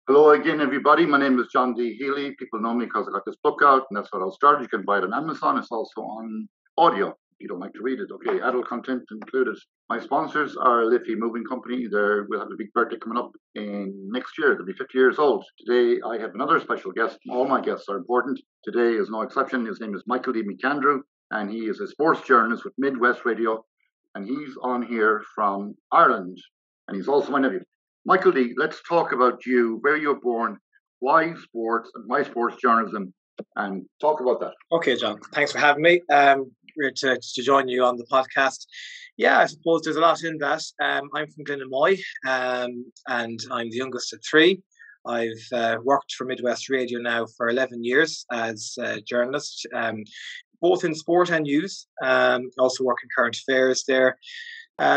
Hello again, everybody. My name is John D Healy. People know me because I got this book out, and that's what I'll start. You can buy it on Amazon. It's also on audio if you don't like to read it. Okay, adult content included. My sponsors are Liffey Moving Company. We'll have a big birthday coming up in next year. They'll be 50 years old. Today, I have another special guest. All my guests are important. Today is no exception. His name is Michael D McAndrew, and he is a sports journalist with Midwest Radio, and he's on here from Ireland, and he's also my nephew. Michael D, let's talk about you, where you were born, why sports, and why sports journalism, and talk about that. Okay, John, thanks for having me. Great to join you on the podcast. Yeah, I suppose there's a lot in that. I'm from Glenamoy, and I'm the youngest of three. I've worked for Midwest Radio now for 11 years as a journalist, both in sport and news. Also work in current affairs there.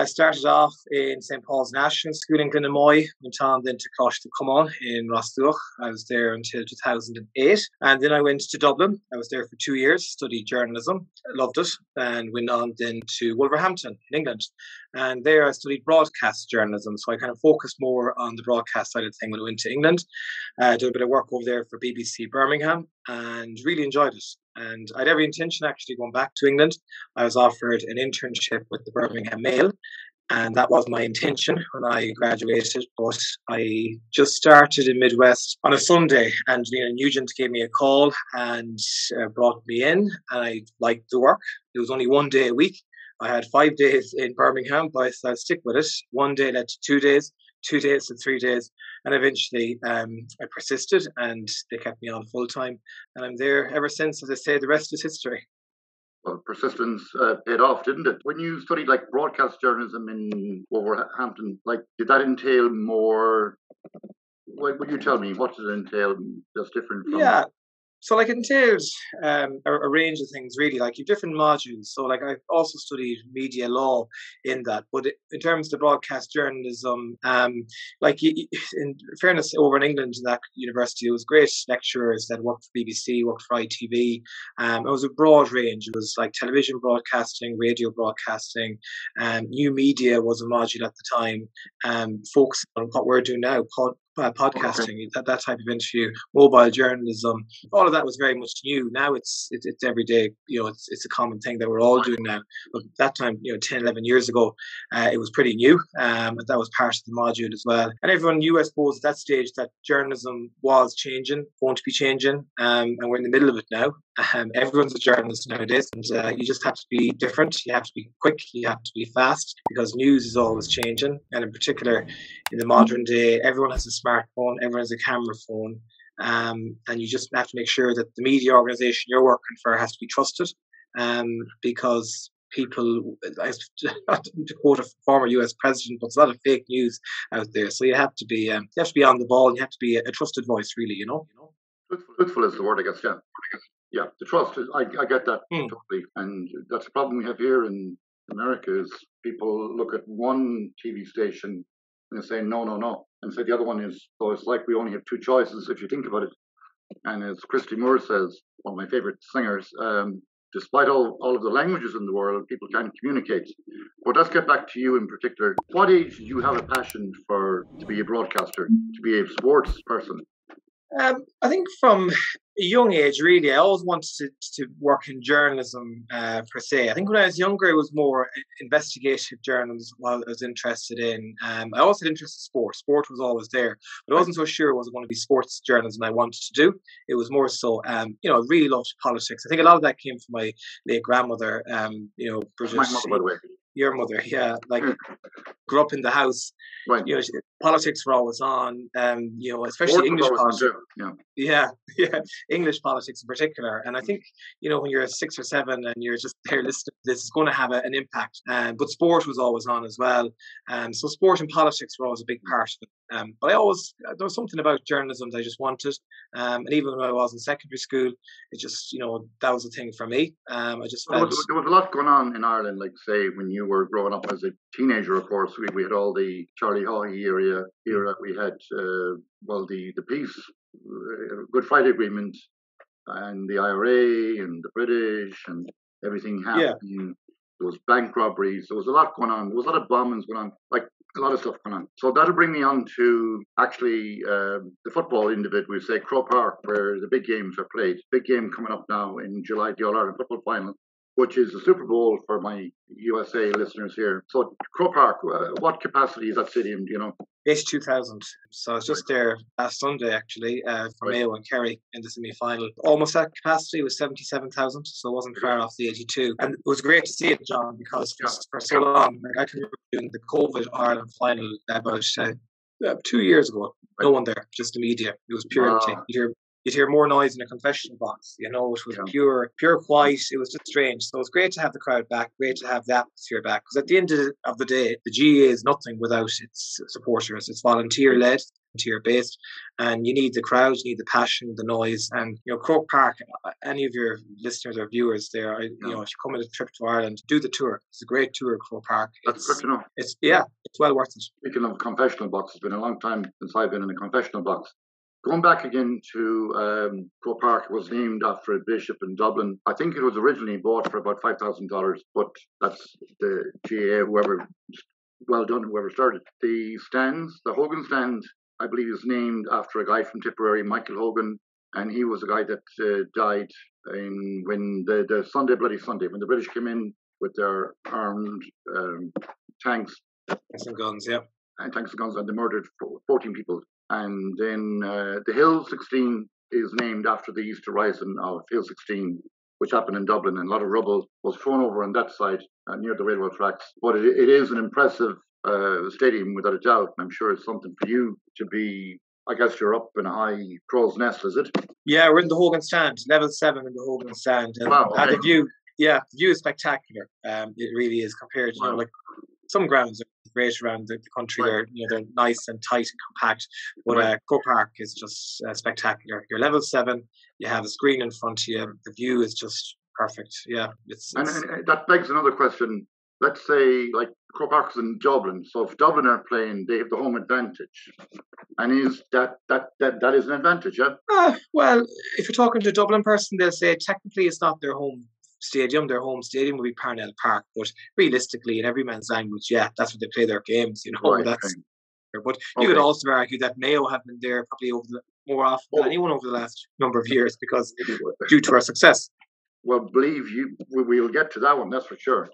Started off in St. Paul's National School in Glenamoy, went on then to Cosh de Cumán in Rossdurch. I was there until 2008. And then I went to Dublin. I was there for 2 years, studied journalism, loved it, and went on then to Wolverhampton in England. And there I studied broadcast journalism. So I kind of focused more on the broadcast side of the thing when I went to England. Did a bit of work over there for BBC Birmingham and really enjoyed it. And I had every intention actually going back to England. I was offered an internship with the Birmingham Mail, and that was my intention when I graduated. But I just started in Midwest on a Sunday, and Nugent gave me a call and brought me in, and I liked the work. It was only 1 day a week. I had 5 days in Birmingham, but I said I'd stick with it. 1 day led to 2 days, 2 days to 3 days. And eventually I persisted and they kept me on full time. And I'm there ever since. As I say, the rest is history. Well, persistence paid off, didn't it? When you studied like broadcast journalism in Wolverhampton, like did that entail more? What would you tell me? What did it entail that's different from? Yeah. So like it entails a range of things really, like you have different modules. So like I've also studied media law in that, but in terms of the broadcast journalism, like in fairness, over in England, that university, it was great lecturers that worked for BBC, worked for ITV. It was a broad range. It was like television broadcasting, radio broadcasting, new media was a module at the time, focusing on what we're doing now, podcasting, that type of interview, mobile journalism, all of that was very much new. Now it's every day, it's a common thing that we're all doing now. But that time, 10, 11 years ago, it was pretty new. That was part of the module as well. And everyone knew, I suppose, at that stage that journalism was changing, going to be changing, and we're in the middle of it now. Everyone's a journalist nowadays, and you just have to be different. You have to be quick. You have to be fast because news is always changing. And in particular, in the modern day, everyone has a smartphone, everyone has a camera phone, and you just have to make sure that the media organization you're working for has to be trusted, because people, not to quote a former US president, but there's a lot of fake news out there. So you have to be on the ball, and you have to be a trusted voice, really. Truthful is the word, I guess. Yeah, the trust is. I get that totally, and that's the problem we have here in America. Is people look at one TV station and they say no, and say the other one is. So it's like we only have two choices if you think about it. And as Christy Moore says, one of my favorite singers, despite all of the languages in the world, people can't communicate. But let's get back to you in particular. What age do you have a passion to be a broadcaster, to be a sports person? I think from a young age, really, I always wanted to work in journalism per se. I think when I was younger, it was more investigative journalism I was interested in. I also had interest in sport. Sport was always there, but I wasn't so sure it was going to be sports journalism I wanted to do. It was more so, I really loved politics. I think a lot of that came from my late grandmother, Bridget. My mother, by the way. Your mother, yeah, like grew up in the house. Right. Politics were always on. Especially English politics. Yeah, English politics in particular. And I think when you're 6 or 7 and you're just there listening, this is going to have an impact. But sport was always on as well. So sport and politics were always a big part of it. But there was something about journalism that I just wanted. And even when I was in secondary school, it just that was a thing for me. I just felt there was a lot going on in Ireland. Like say when you were growing up as a teenager, of course, we had all the Charlie Haughey era. We had the peace, Good Friday Agreement, and the IRA and the British and everything happening. there was bank robberies, there was a lot going on, there was a lot of bombings going on, like a lot of stuff going on. So that'll bring me on to actually the football end of it. We say Croke Park, where the big games are played. Big game coming up now in July, the All-Ireland football final, which is the Super Bowl for my USA listeners here. So Croke Park, what capacity is that stadium, do you know? 82,000. So I was just there last Sunday, actually, for Mayo and Kerry in the semi-final. Almost that capacity was 77,000, so it wasn't far off the 82. And it was great to see it, John, because for so long, like I can remember doing the COVID Ireland final about 2 years ago. No one there, just the media. It was pure empty. You'd hear more noise in a confessional box. You know, it was pure quiet. It was just strange. So it's great to have the crowd back, great to have the atmosphere back. Because at the end of the day, the GAA is nothing without its supporters. It's volunteer-led, volunteer-based, and you need the crowd, you need the passion, the noise. And, you know, Croke Park, any of your listeners or viewers there, you know, if you come on a trip to Ireland, do the tour. It's a great tour, Croke Park. That's good to know. It's well worth it. Speaking of confessional box, it's been a long time since I've been in a confessional box. Going back again to Croke Park, it was named after a bishop in Dublin. I think it was originally bought for about $5,000, but that's the GAA, whoever started. The stands, the Hogan stand, I believe is named after a guy from Tipperary, Michael Hogan, and he was the guy that died when the Sunday, Bloody Sunday, when the British came in with their armed tanks. Tanks and guns, yeah. And tanks and guns, and they murdered 14 people. And then the Hill 16 is named after the Easter Rising of Hill 16, which happened in Dublin. And a lot of rubble was thrown over on that side near the railroad tracks. But it is an impressive stadium, without a doubt. And I'm sure it's something for you to be, I guess you're up in a high crow's nest, is it? Yeah, we're in the Hogan stand, level 7 in the Hogan stand. And, wow, okay. And the view is spectacular. It really is compared to, like, some grounds are great around the country. Right. They're nice and tight and compact. But Croke Park is just spectacular. You're level 7. You have a screen in front of you. The view is just perfect. Yeah, and that begs another question. Let's say, like, Croke Park is in Dublin. So if Dublin are playing, they have the home advantage. And is that is an advantage? Yeah. Well, if you're talking to a Dublin person, they'll say technically it's not their home stadium. Their home stadium will be Parnell Park, but realistically, in every man's language, that's where they play their games. Right, but you could also argue that Mayo have been there probably more often than anyone over the last number of years because due to our success. Well, believe you, we'll get to that one. That's for sure.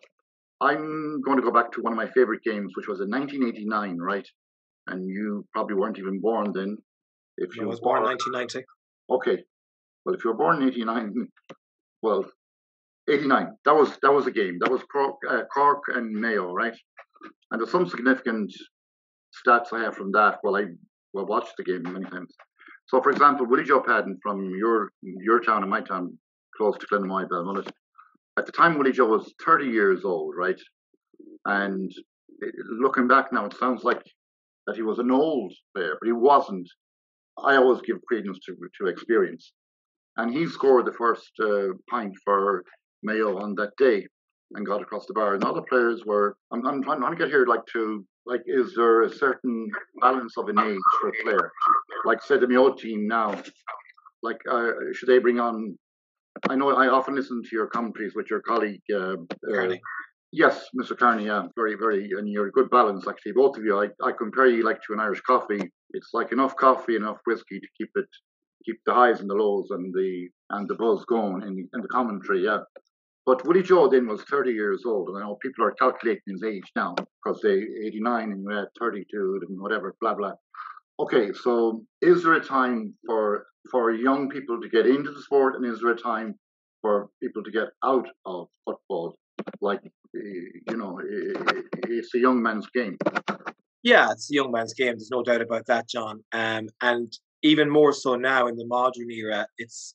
I'm going to go back to one of my favorite games, which was in 1989, right? And you probably weren't even born then. I was born in 1990. Okay. Well, if you were born in 89, well. 89. That was a game. That was Cork and Mayo, right? And there's some significant stats I have from that. I watched the game many times. So, for example, Willie Joe Padden from your town and my town, close to Glenmoy, Belmullet. At the time, Willie Joe was 30 years old, right? And looking back now, it sounds like that he was an old player, but he wasn't. I always give credence to experience. And he scored the first pint for Mayo on that day and got across the bar. And other players were. I'm trying to get here, is there a certain balance of an age for a player? Like, say the Mayo team now, should they bring on? I know I often listen to your commentaries with your colleague. Carney. Yes, Mr. Carney. Yeah, very, very, and you're a good balance actually. Both of you. I compare you to an Irish coffee. It's like enough coffee, enough whiskey to keep the highs and the lows and the buzz going in the commentary, yeah. But Willie Joe then was 30 years old, and I know people are calculating his age now because they 89 and you had 32 and whatever, blah blah. Okay, so is there a time for young people to get into the sport, and is there a time for people to get out of football? It's a young man's game. Yeah, it's a young man's game. There's no doubt about that, John. And even more so now in the modern era, it's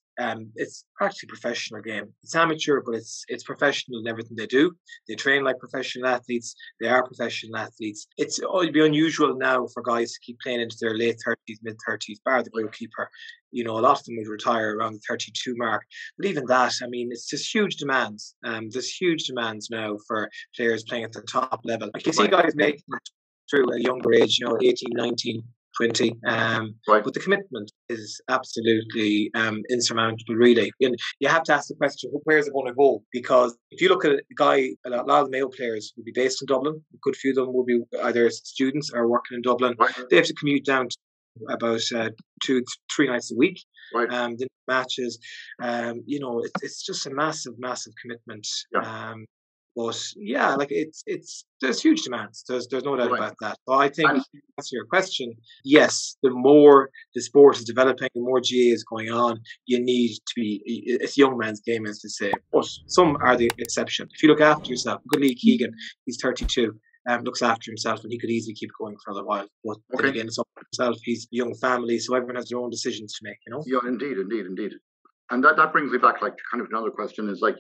practically a professional game. It's amateur, but it's professional in everything they do. They train like professional athletes. They are professional athletes. It'd be unusual now for guys to keep playing into their late 30s, mid 30s, bar the goalkeeper. A lot of them would retire around the 32 mark. But even that, it's just huge demands. There's huge demands now for players playing at the top level. Like you see guys making it through a younger age, 18, 19, 20. Right. But the commitment is absolutely insurmountable, really. And you have to ask the question, where is it going to go? Because if you look at a lot of the Mayo players will be based in Dublin. A good few of them will be either students or working in Dublin. Right. They have to commute down to about 2-3 nights a week. Right. The matches, it's just a massive commitment. Yeah. But yeah, like there's huge demands. There's no doubt about that. So I think, to answer your question, yes, the more the sport is developing, the more GA is going on, you need to be, it's young man's game, as to say. But some are the exception. If you look after yourself, good Lee Keegan, he's 32, looks after himself, and he could easily keep going for a while. But then again, it's up to himself. He's a young family, so everyone has their own decisions to make, Yeah, indeed. And that brings me back, like, kind of another question is, like,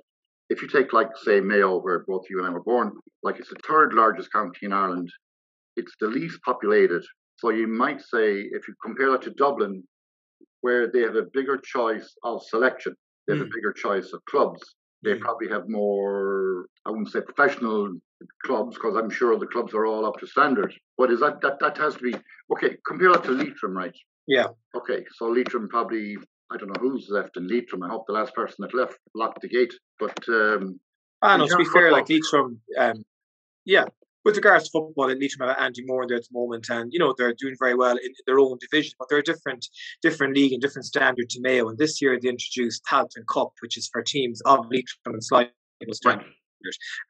if you take, like, say, Mayo, where both you and I were born, like, it's the third largest county in Ireland. It's the least populated. So you might say, if you compare that to Dublin, where they have a bigger choice of selection, they have a bigger choice of clubs. They probably have more, I wouldn't say professional clubs, because I'm sure the clubs are all up to standard. But is that has to be, okay, compare that to Leitrim, right? Yeah. Okay, so Leitrim probably, I don't know who's left in Leitrim. I hope the last person that left locked the gate. But to be fair, like Leitrim, with regards to football, Leitrim have Andy Moore there at the moment, and they're doing very well in their own division. But they're a different league and different standard to Mayo. And this year they introduced Talton Cup, which is for teams of Leitrim and slightly standard.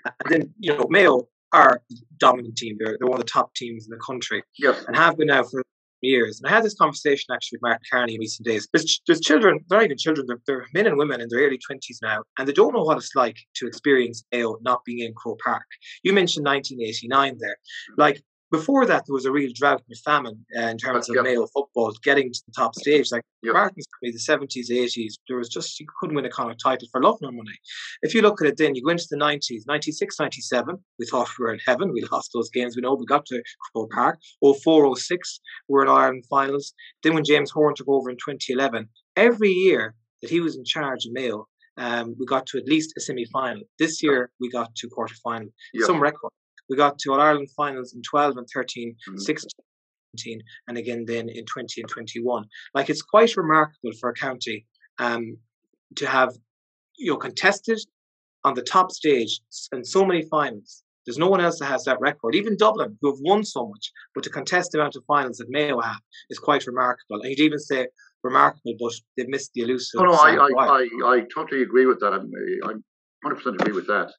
And then Mayo are a dominant team. They're one of the top teams in the country, and have been now for years. And I had this conversation actually with Mark Carney in recent days. There's children, they're not even children, they're men and women in their early 20s now, and they don't know what it's like to experience Mayo not being in Croke Park. You mentioned 1989 there. Like, before that, there was a real drought and famine in terms of Mayo football getting to the top stage. Like, Martin's the 70s, 80s, there was just, you couldn't win a Connacht title for love nor money. If you look at it then, you go into the 90s, 96, 97, we thought we were in heaven. We lost those games. We know we got to Croke Park. 04, 06, we were in Ireland finals. Then when James Horn took over in 2011, every year that he was in charge of Mayo, we got to at least a semi-final. This year, we got to quarter-final. Some record. We got to All-Ireland finals in 12 and 13, 16, 17, and again then in 20 and 21. Like, it's quite remarkable for a county to have, contested on the top stage in so many finals. There's no one else that has that record. Even Dublin, who have won so much, but to contest the amount of finals that Mayo have is quite remarkable. And you'd even say remarkable, but they've missed the elusive. No, I totally agree with that. I'm 100% agree with that.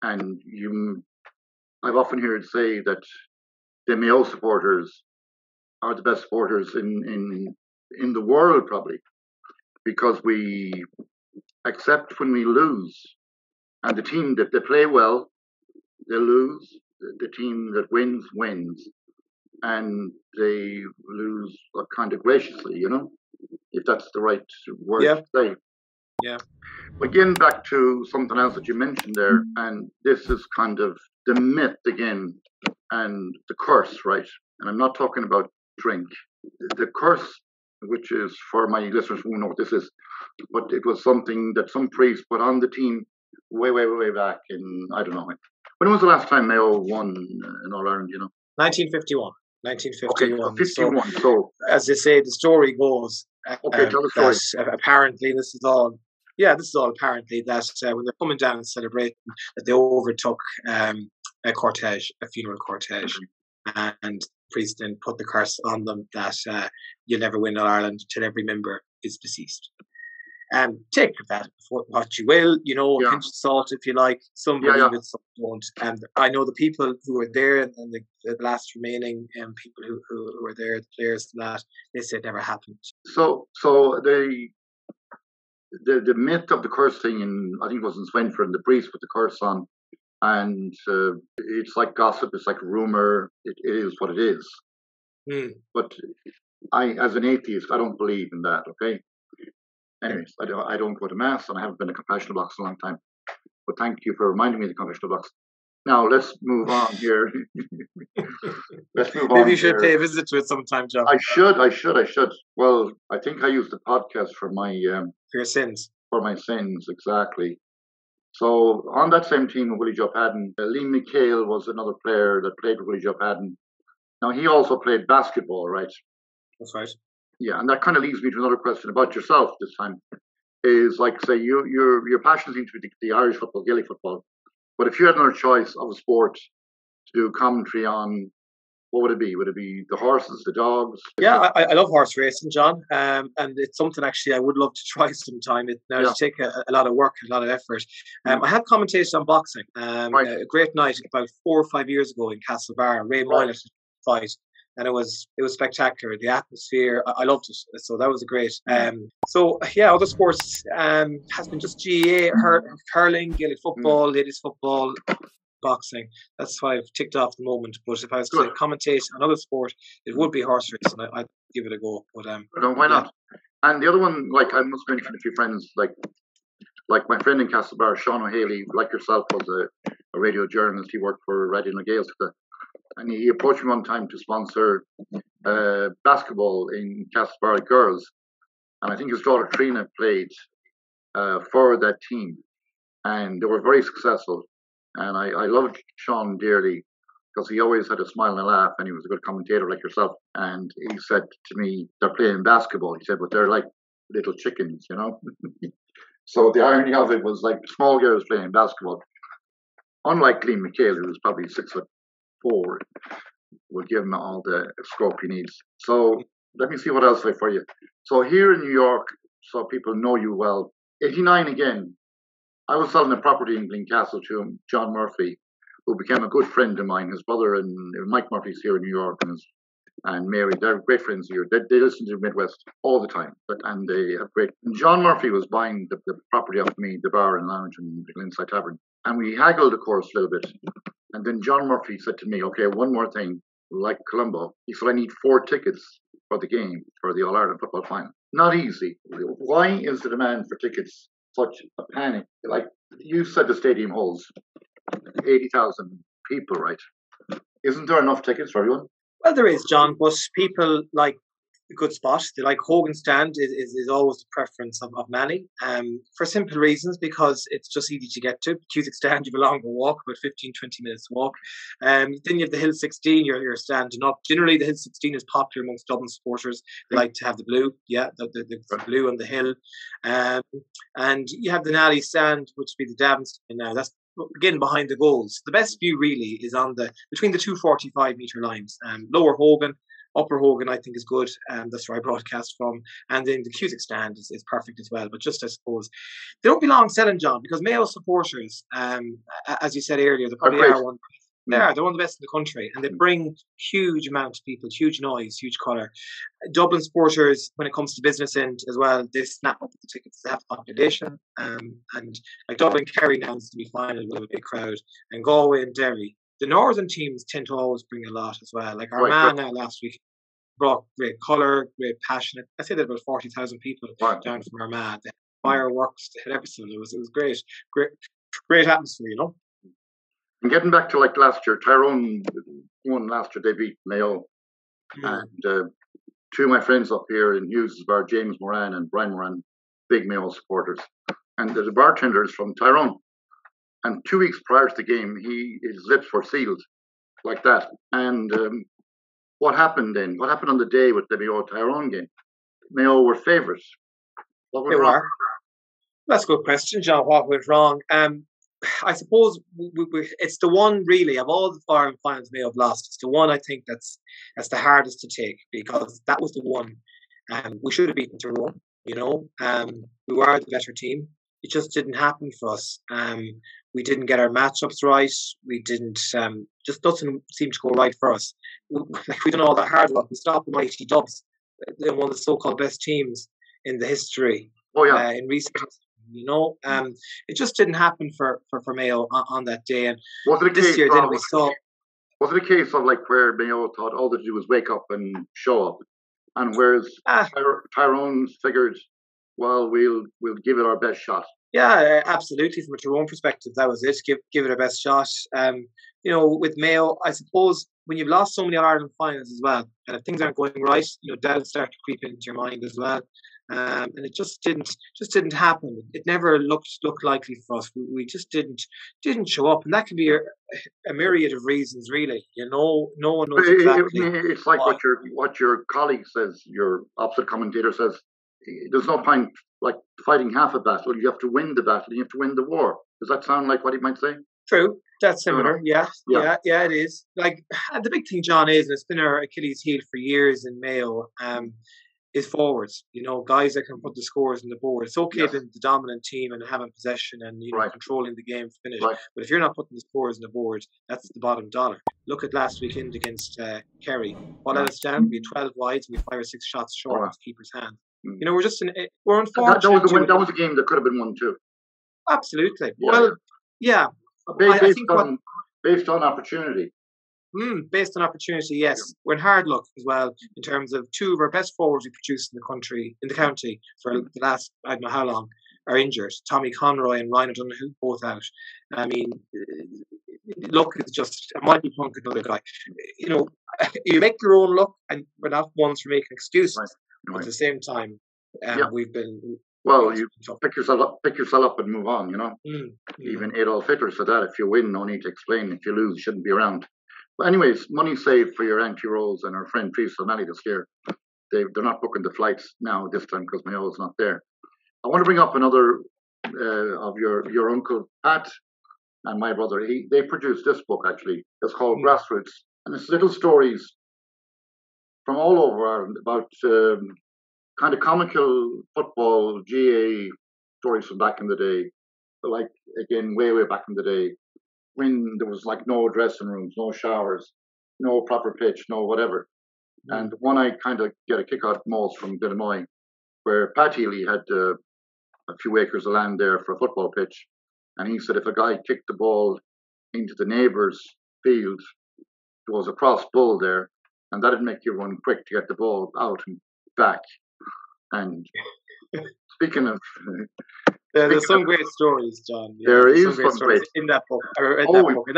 And I've often heard say that the Mayo supporters are the best supporters in the world, probably, because we accept when we lose, and the team that they play well, they lose. The team that wins, and they lose kind of graciously, if that's the right word to say. Yeah. But getting back to something else that you mentioned there, and this is kind of the myth again, and the curse, right? And I'm not talking about drink. The curse, which is, for my listeners who know what this is, but it was something that some priest put on the team way back in, I don't know, when was the last time Mayo won in All-Ireland, 1951. 1951. Okay, 51. So, as they say, the story goes. Okay, tell the story. Apparently, this is all apparently that when they're coming down and celebrating, that they overtook a funeral cortege, and the priest then put the curse on them that you'll never win in Ireland till every member is deceased. Take that for what you will, a pinch of salt if you like. Some believe it, some don't. And I know the people who were there, and the last remaining people who were there, the players, that they said it never happened. So the myth of the curse thing, I think it was in Swinford, the priest put the curse on, and it's like gossip, it's like rumor. It is what it is. But I, as an atheist, I don't believe in that. Okay. Anyways, I don't go to mass, and I haven't been to confessional box in a long time. But thank you for reminding me of the confessional box. Now let's move on here. Maybe you should pay a visit to it sometime, John. I should. Well, I think I used the podcast for my for your sins. For my sins, exactly. So on that same team with Willie Joe Padden, Lee Michal was another player that played with Willie Joe Padden. Now he also played basketball, right? That's right. Yeah, and that kind of leads me to another question about yourself this time. Is like, say, your passion seems to be the Irish football, Gaelic football. But if you had another choice of a sport to do commentary on, what would it be? Would it be the horses, the dogs? Yeah, I love horse racing, John, and it's something actually I would love to try sometime. It now take a lot of work, a lot of effort. I have commentated on boxing. A great night about 4 or 5 years ago in Castlebar, Ray Moyle fight. And it was spectacular. The atmosphere, I loved it. So that was a great. Other sports has been just GAA, hurling, Gaelic football, ladies football, boxing. That's what I've ticked off at the moment. But if I was to commentate another sport, it would be horse racing. I'd give it a go. But no, why not? And the other one, like I must mention a few friends, like my friend in Castlebar, John Healy, like yourself, was a radio journalist. He worked for Radio na Gaeltachta. And he approached me one time to sponsor basketball in Castlebar girls. And I think his daughter Trina played for that team. And they were very successful. And I loved Sean dearly because he always had a smile and a laugh, and he was a good commentator like yourself. And he said to me, they're playing basketball. He said, but they're like little chickens, you know. So the irony of it was like small girls playing basketball. Unlike Liam Michal, who was probably 6'4", will give him all the scope he needs. So let me see what else I for you. So here in New York, so people know you well. 89 again. I was selling a property in Glencastle to John Murphy, who became a good friend of mine. His brother and Mike Murphy's here in New York, and Mary, they're great friends here. They listen to Midwest all the time, and they have great. And John Murphy was buying the property off me, the bar and lounge in the Glenside Tavern, and we haggled, of course, a little bit. And then John Murphy said to me, okay, one more thing, like Colombo. He said, I need 4 tickets for the game, for the All-Ireland football final. Not easy. Why is the demand for tickets such a panic? Like you said, the stadium holds 80,000 people, right? Isn't there enough tickets for everyone? Well, there is, John, but people like a good spot. They like Hogan Stand is always the preference of many, for simple reasons, because it's just easy to get to. Cusick Stand, you have a longer walk, about 15, 20 minutes walk. Then you have the Hill 16, you're standing up. Generally, the Hill 16 is popular amongst Dublin supporters. They like to have the blue, the blue on the hill. And you have the Nally Stand, which would be the Davin Stand now. That's again behind the goals. The best view really is between the two 45-metre lines. Lower Hogan, Upper Hogan, I think, is good. That's where I broadcast from. And then the Cusick Stand is perfect as well. But just, I suppose, they don't be long selling, John, because Mayo supporters, as you said earlier, they probably are one. They're one of the best in the country, and they bring huge amount of people, huge noise, huge colour. Dublin supporters, when it comes to business end as well, they snap up the tickets. They have population, and like Dublin, Kerry now is to be final with a big crowd, and Galway and Derry. The northern teams tend to always bring a lot as well. Like Armagh now last week brought great colour, great passion. I say that about 40,000 people down from Armagh. They had fireworks, they had everything. It was great atmosphere, you know. And getting back to like last year, Tyrone won last year. They beat Mayo, and 2 of my friends up here in Hughes are James Moran and Brian Moran, big Mayo supporters, and the bartender is from Tyrone. And 2 weeks prior to the game, his lips were sealed like that. And what happened then? What happened on the day with the Mayo Tyrone game? Mayo were favourites. What went wrong? That's a good question, John. What went wrong? I suppose it's the one really of all the foreign finals Mayo have lost. It's the one I think that's the hardest to take, because that was the one we should have beaten Tyrone. You know, we were the better team. It just didn't happen for us. We didn't get our matchups right. We didn't. Just doesn't seem to go right for us. We done all that hard work. We stopped the mighty Dubs, one of the so-called best teams in the history. In recent. You know, it just didn't happen for Mayo on that day. And this year, then we saw. Was it a case of like where Mayo thought all they do was wake up and show up, and whereas Tyrone figured, well, we'll give it our best shot. Yeah, absolutely. From a Tyrone perspective, that was it. Give it our best shot. You know, with Mayo, I suppose when you've lost so many All-Ireland finals as well, and if things aren't going right, doubts start to creep into your mind as well. And it just didn't happen. It never looked likely for us. We just didn't show up, and that can be a myriad of reasons, really. No one knows exactly. It's like what your colleague says, your opposite commentator says. There's no point like fighting half a battle. You have to win the battle. You have to win the war. Does that sound like what he might say? True. That's similar. Yeah, it is. Like, the big thing, John, is, and it's been our Achilles heel for years in Mayo, is forwards. Guys that can put the scores on the board. It's okay being the dominant team and having possession and controlling the game finish. Right. But if you're not putting the scores on the board, that's the bottom dollar. Look at last weekend against Kerry. What let us down? We had 12 wides and we had 5 or 6 shots short of the keeper's hand. We're unfortunate. That was a game that could have been won too. Absolutely. Yeah. Well, yeah. Based on opportunity. Based on opportunity, yes. Yeah. We're in hard luck as well in terms of 2 of our best forwards we produced in the county for the last, I don't know how long, are injured. Tommy Conroy and Ryan O'Donoghue both out. I mean, luck is just, Michael Plunk, another guy. You make your own luck, and we're not ones for making excuses. Right. But at the same time, we've been. Well, you pick yourself up and move on. Even Adolf Hitler said that: if you win, no need to explain. If you lose, you shouldn't be around. But anyways, money saved for your Auntie Rose and her friend Teresa O'Malley this year. They're not booking the flights now this time because Mayo's not there. I want to bring up another of your uncle Pat and my brother. They produced this book actually. It's called Grassroots, and it's little stories from all over Ireland about kind of comical football GA stories from back in the day. But like, again, way back in the day, when there was like no dressing rooms, no showers, no proper pitch, no whatever. And one I kind of get a kick out most from Glenmoy, where Pat Healy had a few acres of land there for a football pitch. And he said if a guy kicked the ball into the neighbour's field, there was a cross bull there, and that'd make you run quick to get the ball out and back. And speaking of... there's some great stories, John. There is some great in that book. Book. And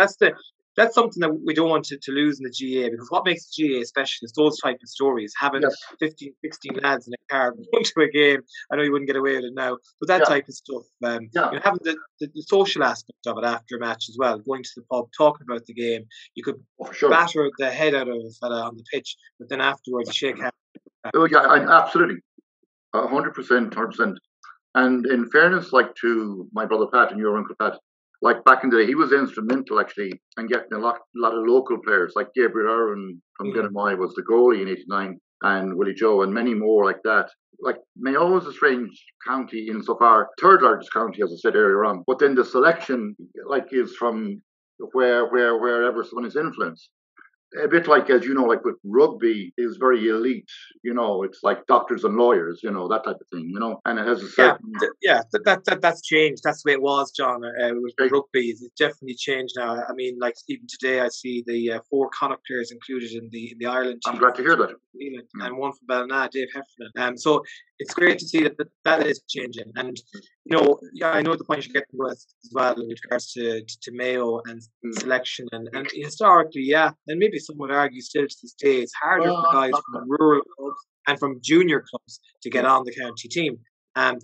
that's something that we don't want to lose in the GA, because what makes the GA special is those type of stories. Having 15, 16 lads in a car going to a game. I know you wouldn't get away with it now, but that type of stuff. Having the social aspect of it after a match as well, going to the pub, talking about the game. You could batter the head out of a fella on the pitch, but then afterwards you shake hands. Oh yeah, absolutely, 100%. And in fairness, like to my brother Pat and your uncle Pat, like back in the day, he was instrumental actually in getting a lot of local players, like Gabriel Irwin from Glenmoy was the goalie in '89, and Willie Joe, and many more like that. Like Mayo is a strange county insofar, third largest county, as I said earlier on, but then the selection like is from wherever someone is influenced. A bit like, as you know, like with rugby is very elite, it's like doctors and lawyers, that type of thing, and it has a certain... That's changed. That's the way it was, John, with rugby. It's definitely changed now. I mean, like even today I see the 4 Connacht players included in the Ireland team. I'm glad to hear that. And one from Ballina, Dave Heffernan. So it's great to see that is changing. And, I know the point you're getting with as well in regards to Mayo and selection and historically, and maybe some would argue still to this day, it's harder for guys from rural clubs and from junior clubs to get on the county team.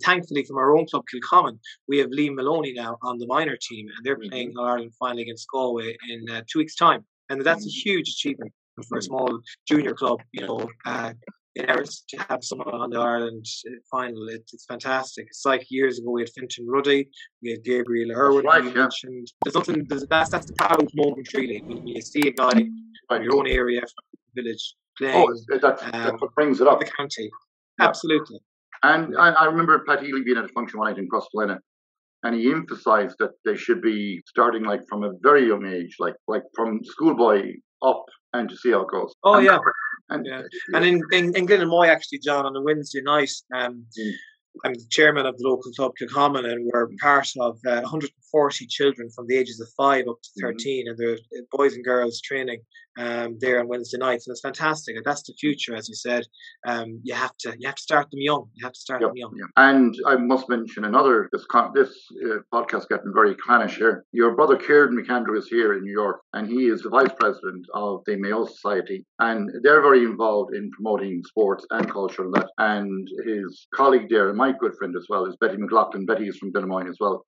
Thankfully, from our own club, Kilcommon, we have Liam Maloney now on the minor team, and they're playing the Ireland final against Galway in 2 weeks' time. And that's a huge achievement for a small junior club, in Erris to have someone on the Ireland final. It's fantastic. It's like years ago we had Fintan Ruddy, we had Gabriel Irwin, you mentioned. That's the proud moment really when you see a guy from your own area, from the village playing. That's what brings it up. The county, absolutely. And I remember Pat Healy being at a function one night in Crossballina, and he emphasised that they should be starting like from a very young age, like from schoolboy up, and to see how it goes. And in Glenmoy, actually, John, on a Wednesday night, I'm the chairman of the local club Kilcommon, and we're part of 140 children from the ages of 5 up to 13, and they're boys and girls training there on Wednesday nights, and it's fantastic. And that's the future, as you said. You have to start them young. You have to start them young. Yeah. And I must mention another. This podcast getting very clannish here. Your brother Kieran McAndrew is here in New York, and he is the vice president of the Mayo Society, and they're very involved in promoting sports and culture and that. And his colleague there, and my good friend as well, is Betty McLaughlin. Betty is from Dinnermoyne as well.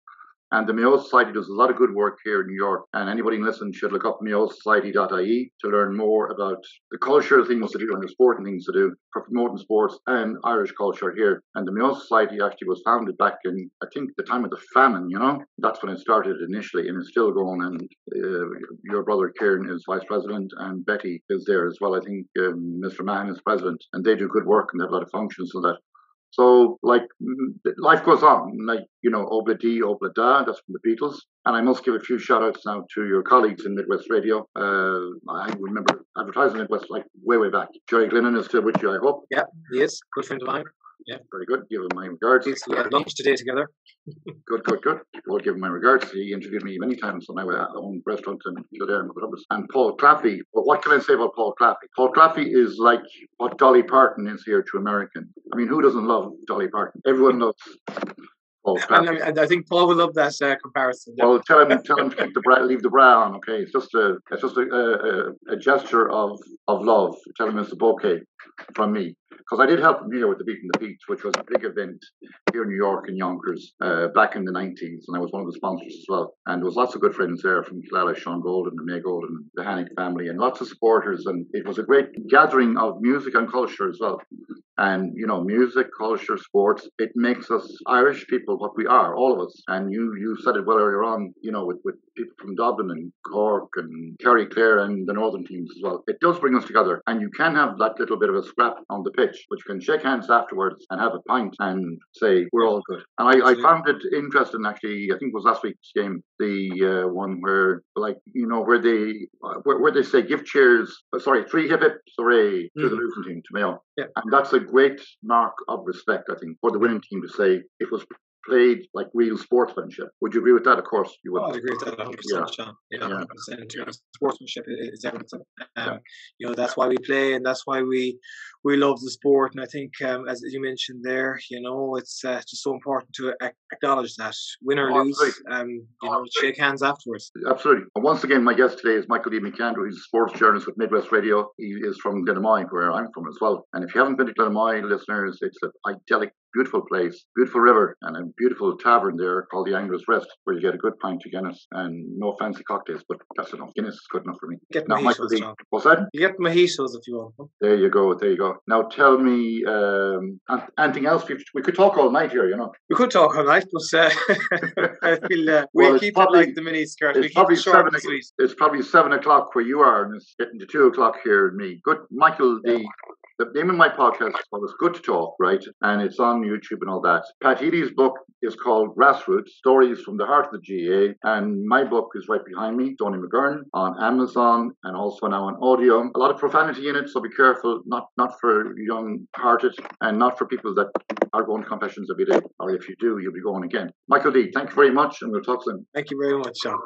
And the Mayo Society does a lot of good work here in New York. And anybody listening should look up MidwestRadio.ie to learn more about the culture, things to do, and the sporting things to do for promoting sports and Irish culture here. And the Mayo Society actually was founded back in, I think, the time of the famine, That's when it started initially, and it's still going. And your brother Kieran is vice president, and Betty is there as well. I think Mr. Mann is president, and they do good work, and they have a lot of functions and that. So, life goes on, Obla Dee, Obla Da, that's from the Beatles. And I must give a few shout outs now to your colleagues in Midwest Radio. I remember advertising Midwest way back. Jerry Glennon is still with you, I hope. Yeah, he is. Good friend of mine. Yeah. Very good. Give him my regards. We had lunch today together. Good. We'll give him my regards. He interviewed me many times on my own restaurant in Kildare. And Paul Claffey. Well, what can I say about Paul Claffey? Paul Claffey is like what Dolly Parton is here to American. I mean, who doesn't love Dolly Parton? Everyone loves Paul Claffey. And I think Paul will love that comparison. Yeah. Well, tell him to leave the bra on. Okay, it's just a gesture of love. Tell him it's a bouquet from me. Because I did help him here with the Beat and the Beats, which was a big event here in New York in Yonkers back in the 90s, and I was one of the sponsors as well. And there was lots of good friends there from Killala, Sean Golden, and May Golden, the Hannick family, and lots of supporters. And it was a great gathering of music and culture as well. And, music, culture, sports, it makes us Irish people what we are, all of us. And you said it well earlier on, with people from Dublin and Cork and Kerry Clare and the Northern teams as well. It does bring us together. And you can have that little bit of a scrap on the pitch, but you can shake hands afterwards and have a pint and say, we're all good. And I found it interesting, actually. I think it was last week's game, the one where, where they say, give cheers, 3 hip hip, hooray, to the losing team, to Mayo. Yeah. And that's a great mark of respect, I think, for the winning team to say it was played like real sportsmanship. Would you agree with that? Of course you would. I'd agree with that 100%, Sean. 100%. Sportsmanship is everything. That's why we play, and that's why we love the sport. And I think, as you mentioned there, it's just so important to acknowledge that, win or lose, shake hands afterwards. Absolutely. And once again, my guest today is Michael D McAndrew. He's a sports journalist with Midwest Radio. He is from Dinnermoyne, where I'm from as well. And if you haven't been to Dinnermoyne, listeners, it's an idyllic, beautiful place, beautiful river, and a beautiful tavern there called the Angler's Rest, where you get a good pint of Guinness and no fancy cocktails, but that's enough. Guinness is good enough for me. Get mojitos, John. What's that? You get mojitos if you want them. There you go. Now tell me, anything else? We could talk all night here, We could talk all night, but I feel we'll keep it like the mini skirt. It's probably 7 o'clock where you are, and it's getting to 2 o'clock here in me. Good, Michael D. The name of my podcast is called It's Good to Talk, right? And it's on YouTube and all that. Pat Healy's book is called Grassroots, Stories from the Heart of the GAA. And my book is right behind me, Tony McGurn, on Amazon and also now on audio. A lot of profanity in it, so be careful. Not for young-hearted and not for people that are going to confessions every day. Or if you do, you'll be going again. Michael D, thank you very much, and we'll talk soon. Thank you very much, Sean.